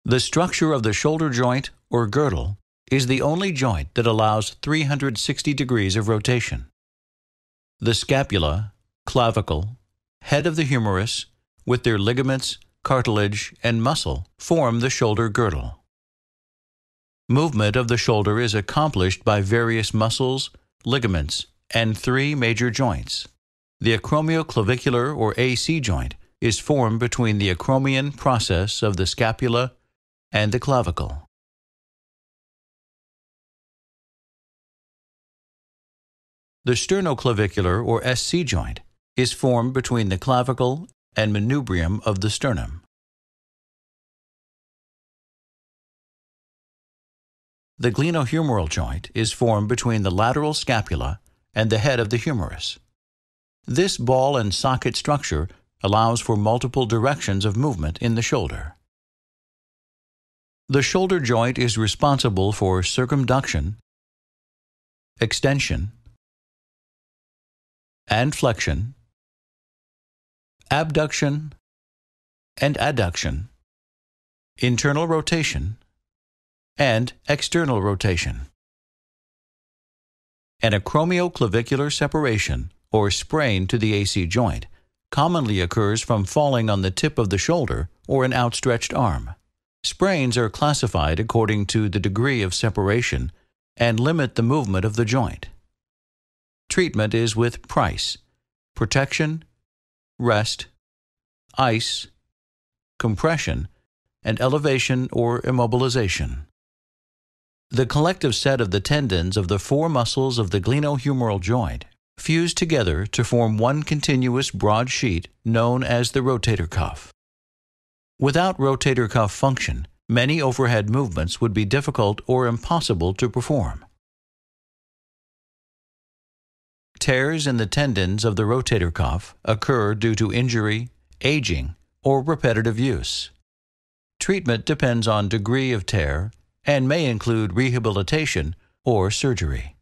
The structure of the shoulder joint, or girdle, is the only joint that allows 360 degrees of rotation. The scapula, clavicle, head of the humerus, with their ligaments, cartilage, and muscle, form the shoulder girdle. Movement of the shoulder is accomplished by various muscles, ligaments, and three major joints. The acromioclavicular, or AC joint, is formed between the acromion process of the scapula and the clavicle. The sternoclavicular, or SC joint, is formed between the clavicle and manubrium of the sternum. The glenohumeral joint is formed between the lateral scapula and the head of the humerus. This ball and socket structure allows for multiple directions of movement in the shoulder. The shoulder joint is responsible for circumduction, extension, and flexion, abduction and adduction, internal rotation, and external rotation. An acromioclavicular separation, or sprain to the AC joint, commonly occurs from falling on the tip of the shoulder or an outstretched arm. Sprains are classified according to the degree of separation and limit the movement of the joint. Treatment is with price, protection, rest, ice, compression, and elevation or immobilization. The collective set of the tendons of the four muscles of the glenohumeral joint fuse together to form one continuous broad sheet known as the rotator cuff. Without rotator cuff function, many overhead movements would be difficult or impossible to perform. Tears in the tendons of the rotator cuff occur due to injury, aging, or repetitive use. Treatment depends on degree of tear and may include rehabilitation or surgery.